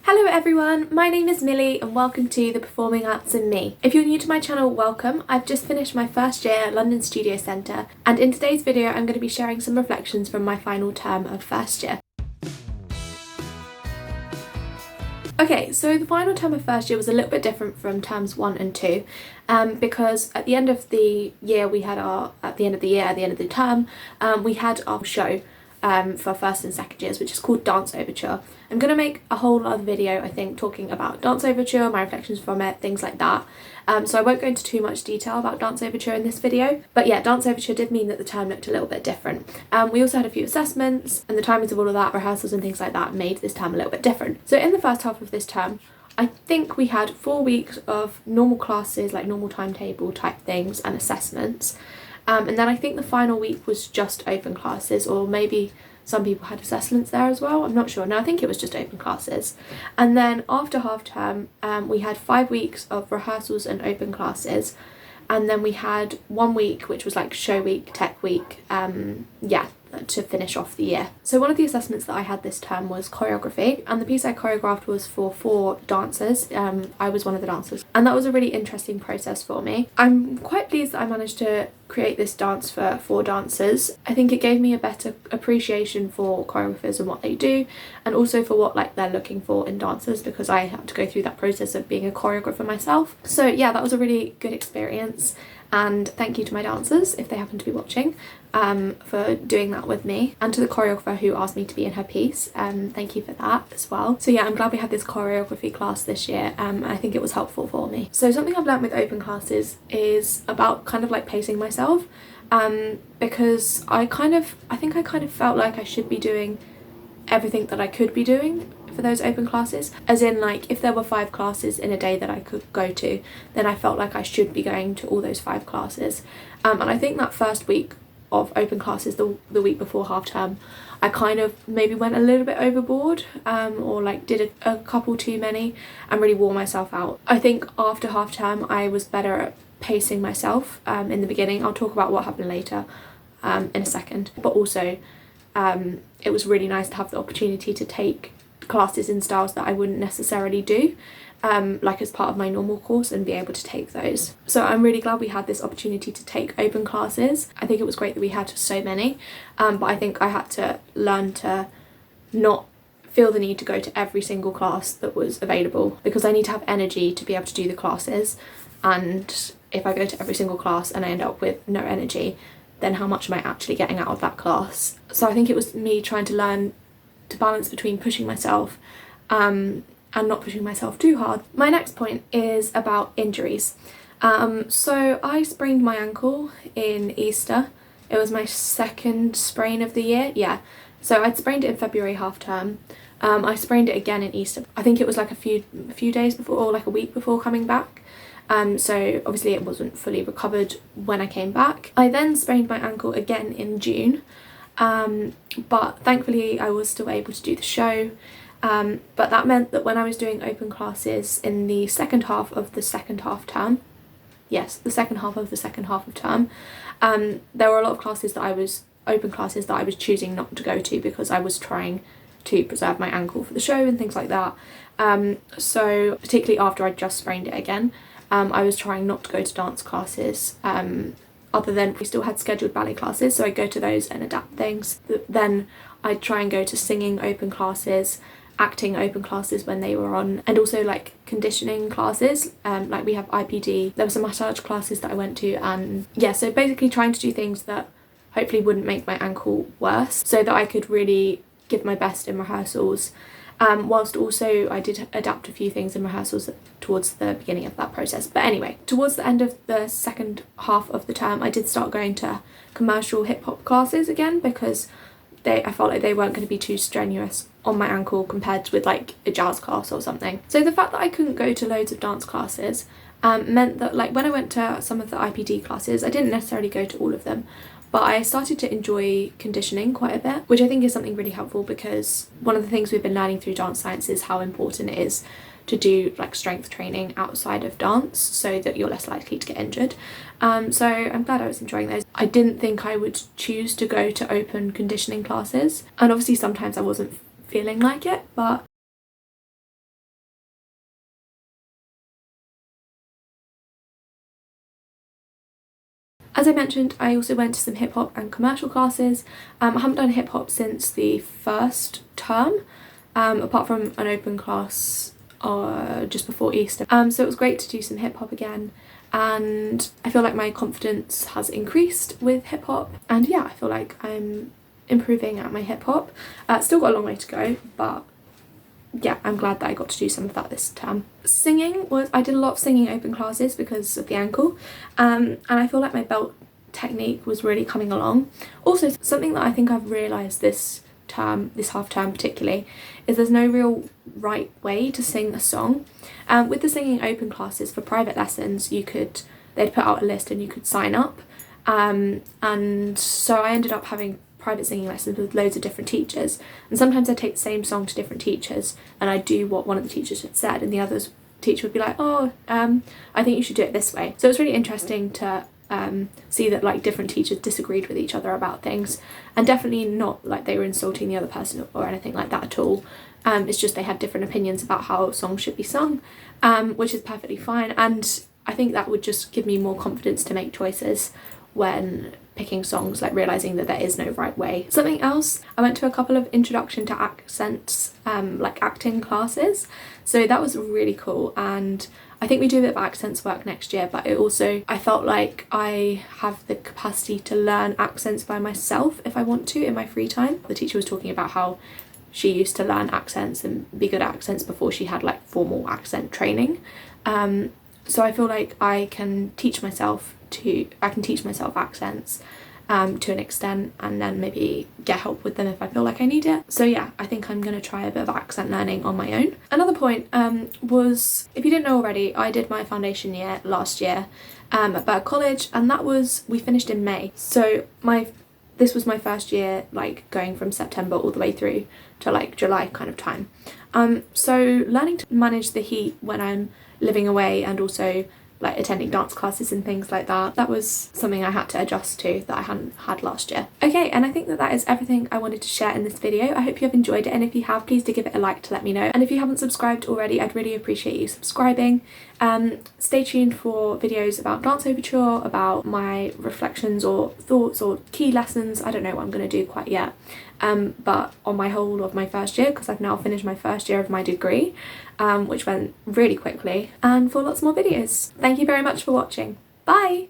Hello everyone, my name is Millie and welcome to The Performing Arts and Me. If you're new to my channel, welcome. I've just finished my first year at London Studio Centre, and in today's video I'm going to be sharing some reflections from my final term of first year. Okay, so the final term of first year was a little bit different from terms 1 and 2 because at the end of the year we had at the end of the term, we had our show for first and second years, which is called Dance Overture. I'm going to make a whole other video, I think, talking about Dance Overture, my reflections from it, things like that. So I won't go into too much detail about Dance Overture in this video. But yeah, Dance Overture did mean that the term looked a little bit different. We also had a few assessments, and the timings of all of that, rehearsals and things like that, made this term a little bit different. So in the first half of this term, I think we had 4 weeks of normal classes, like normal timetable type things and assessments. And then I think the final week was just open classes, or maybe some people had assessments there as well, I'm not sure. No, I think it was just open classes. And then after half term, we had 5 weeks of rehearsals and open classes. And then we had 1 week, which was like show week, tech week, to finish off the year. So one of the assessments that I had this term was choreography, and the piece I choreographed was for 4 dancers. I was one of the dancers, and that was a really interesting process for me. I'm quite pleased that I managed to create this dance for 4 dancers. I think it gave me a better appreciation for choreographers and what they do, and also for what they're looking for in dancers, because I had to go through that process of being a choreographer myself. So yeah, that was a really good experience. And thank you to my dancers, if they happen to be watching, for doing that with me, and to the choreographer who asked me to be in her piece. Thank you for that as well. So yeah, I'm glad we had this choreography class this year. I think it was helpful for me. So something I've learned with open classes is about kind of pacing myself, because I think I kind of felt like I should be doing everything that I could be doing for those open classes, as in if there were 5 classes in a day that I could go to, then I felt like I should be going to all those 5 classes. And I think that first week of open classes, the week before half term, I kind of maybe went a little bit overboard, or did a couple too many and really wore myself out. I think after half term I was better at pacing myself in the beginning. I'll talk about what happened later in a second, but also it was really nice to have the opportunity to take classes in styles that I wouldn't necessarily do, as part of my normal course, and be able to take those. So I'm really glad we had this opportunity to take open classes. I think it was great that we had so many, but I think I had to learn to not feel the need to go to every single class that was available, because I need to have energy to be able to do the classes, and if I go to every single class and I end up with no energy, then how much am I actually getting out of that class? So I think it was me trying to learn to balance between pushing myself and not pushing myself too hard. My next point is about injuries. So I sprained my ankle in Easter. It was my second sprain of the year. Yeah, so I'd sprained it in February half term. I sprained it again in Easter. I think it was a few days before, or a week before coming back. So obviously it wasn't fully recovered when I came back. I then sprained my ankle again in June, but thankfully I was still able to do the show. But that meant that when I was doing open classes in the second half of the second half term, yes, the second half of the second half of term, there were a lot of classes that open classes that I was choosing not to go to, because I was trying to preserve my ankle for the show and things like that. So particularly after I just sprained it again, I was trying not to go to dance classes, other than we still had scheduled ballet classes, so I'd go to those and adapt things. Then I'd try and go to singing open classes, acting open classes when they were on, and also conditioning classes, we have IPD. There were some massage classes that I went to, and yeah, so basically trying to do things that hopefully wouldn't make my ankle worse, so that I could really give my best in rehearsals. Whilst also I did adapt a few things in rehearsals towards the beginning of that process. But anyway, towards the end of the second half of the term, I did start going to commercial hip-hop classes again, because I felt like they weren't going to be too strenuous on my ankle compared with a jazz class or something. So the fact that I couldn't go to loads of dance classes meant that when I went to some of the IPD classes, I didn't necessarily go to all of them, but I started to enjoy conditioning quite a bit, which I think is something really helpful, because one of the things we've been learning through dance science is how important it is to do strength training outside of dance, so that you're less likely to get injured. So I'm glad I was enjoying those. I didn't think I would choose to go to open conditioning classes, and obviously sometimes I wasn't feeling like it, but As I mentioned, I also went to some hip hop and commercial classes. I haven't done hip hop since the first term, apart from an open class just before Easter. So it was great to do some hip hop again, and I feel like my confidence has increased with hip hop, and yeah, I feel like I'm improving at my hip hop. Still got a long way to go, but yeah, I'm glad that I got to do some of that this term. Singing I did a lot of singing open classes because of the ankle, and I feel like my belt technique was really coming along. Also, something that I think I've realised this half term particularly, is there's no real right way to sing a song. With the singing open classes for private lessons, they'd put out a list and you could sign up, and so I ended up having private singing lessons with loads of different teachers, and sometimes I take the same song to different teachers and I do what one of the teachers had said, and the other teacher would be like, oh, I think you should do it this way. So it's really interesting to see that like different teachers disagreed with each other about things, and definitely not like they were insulting the other person or anything like that at all. It's just they had different opinions about how songs should be sung, which is perfectly fine, and I think that would just give me more confidence to make choices when picking songs, like realising that there is no right way. Something else, I went to a couple of introduction to accents, like acting classes, so that was really cool, and I think we do a bit of accents work next year, but I felt like I have the capacity to learn accents by myself if I want to in my free time. The teacher was talking about how she used to learn accents and be good at accents before she had like formal accent training. So I feel like I can teach myself accents to an extent, and then maybe get help with them if I feel like I need it. So yeah, I think I'm gonna try a bit of accent learning on my own. Another point was, if you didn't know already, I did my foundation year last year at Bird College, and we finished in May. So this was my first year, like going from September all the way through to like July kind of time. So learning to manage the heat when I'm living away and also like attending dance classes and things like that, that was something I had to adjust to that I hadn't had last year. Okay, and I think that is everything I wanted to share in this video. I hope you have enjoyed it, and if you have, please do give it a like to let me know, and if you haven't subscribed already, I'd really appreciate you subscribing. Stay tuned for videos about Dance Overture, about my reflections or thoughts or key lessons. I don't know what I'm going to do quite yet, but on my whole of my first year, because I've now finished my first year of my degree, which went really quickly, and for lots more videos. Thank you very much for watching. Bye!